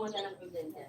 tulungan na ng presidente.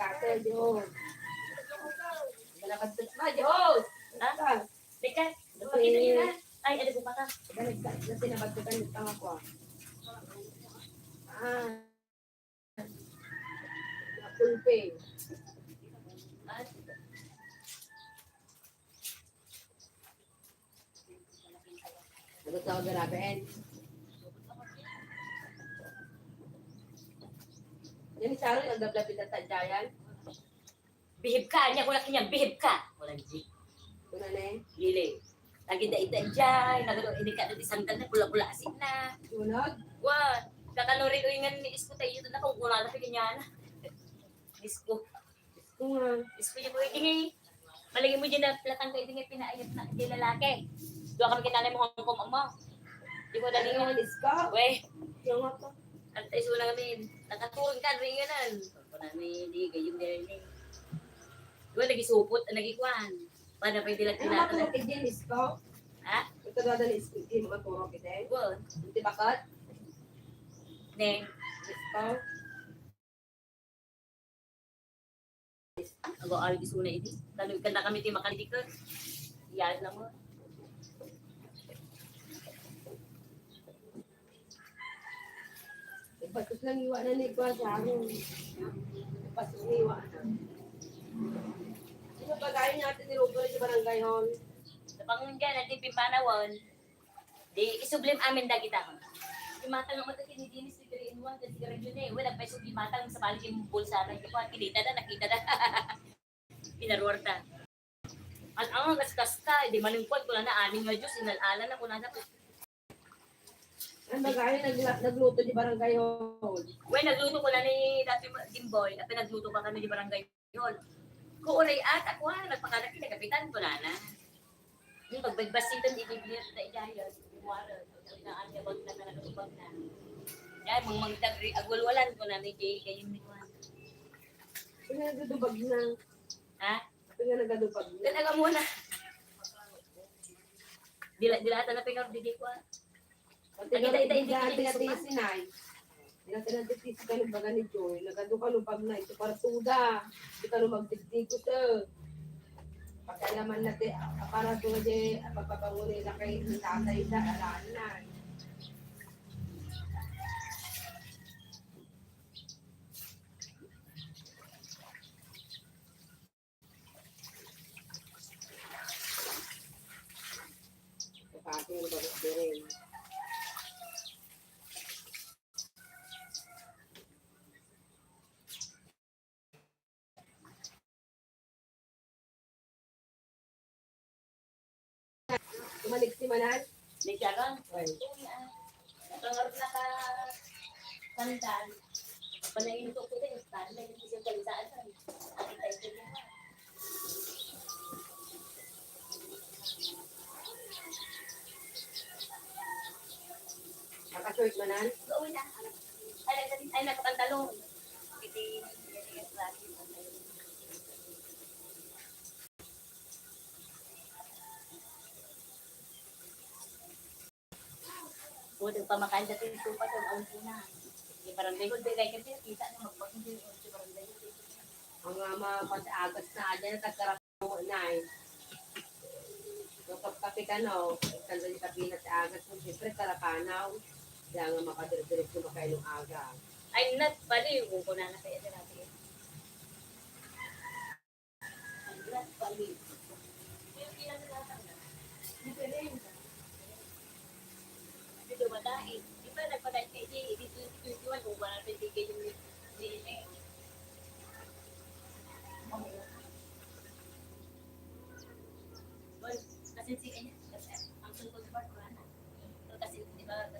Kaka, Diyos. Malakad sa Diyos. Ha? Dekat. Makita niyo na. Ay, ada po pa ka. Kasi nabagdagan yung tanga ko. Napulpe. Nagot ako garapin. Yan si Sharon, ang gablapit na tadyayan. Bihib ka, niya ko laki niya, bihib ka. Walang di. Kuna na eh. Gili. Lagi da-ida dyan, hindi ka na isang ganda, pula-pula asin na. Sunod? What? Kakanurin ko yung isko tayo dito na kung kuna na kanya na. Isko. Isko nga. Isko yung mga hindi. Malagay mo dyan na platang kayo hindi pinaayat na di lalaki. Doon kami kinanay mo hong kong ama. Di ko dali nga. Isko? Weh. Yung nga po. At tayo suna kami. Nakaturong ka, rin ganan. Pagko namin, di gayong din. Diba, nag-isupot, nag-ikuan. Paano pa yung dilat-dilat? Ano maturok din, Isko? Ha? Ito daw na Isko, hindi maturok din. Well, Hindi bakit? Neng. Isko? Ako di suna ini. Kalau kanta kami ti makalidikan. Yan lang mo. Ipatos lang iwa na ni Kwa sa amin. Ipatos lang iwa na. Ano pagkain natin ni Rubo sa barangay hall? Sa pangunggan natin pimpanawon. Di isublim amin da kita. Imatang mo ta kinidinis ni 3 in 1 kasi radyo na eh. Wala pa isog imatang sa balik yung bulsa na ko kinita na nakita na. Pinaruwarta. Ang kas-kasta, di maningkot ko na aning nga Diyos, inalala na ko na po. Ang pagkain nagluto di barangay hall. Well, nagluto ko na ni dati Jimboy, at nagluto pa kami di barangay hall. Kung uray at ako nagpakalaki na kapitan ko na. Yung pagbagbasitan, ibibigyan na ijayan. Imuara, na anya bag na nagtubag na. Yan, mga magdagri, agwalwalan ko na ni Jay, kayo ni Juan. Ito nga nagadubag na. Ha? Ito nga nagadubag na. Talaga muna. Dilata na pingar di ko. Tinatisi na eh. Tinatisi ka ng baga ni Joy. Nagadukalubag na ito partuda. Hindi ka nung magdigdig ko sa. Pagkalaman natin, para doon din, pagpapangunin na kay tatay na, alaan na. Kapati yung bagas din. Tumalik si Manan? Di siya ron. Nangarap na ka sandal. Panayin ko ko din. Sandal yung isang kalisaan. Aking tayo din mo. Nakashort Manan? Gawin na. Ay, nakapantalong. Piti. Pwede pa makain sa tinto pa doon, aun na. Yung barangay ko, di kayo kasi kita na magpagin sa barangay ko. Ang mga pag-agas na dyan, tagkarap mo na eh. magkape ka na, kanda yung kape na sa agas mo, siyempre karapanaw. Kaya nga makadiretso makailong aga. I'm not pali kung na kaya na natin. I'm not pali. Yung ilang natang na. Diferente. Dito madain. Di ba nagpadain kay dito 21 kung wala natin bigay yung DNA. Well, kasi si kanya, ang sulod sa part wala na. Kasi di ba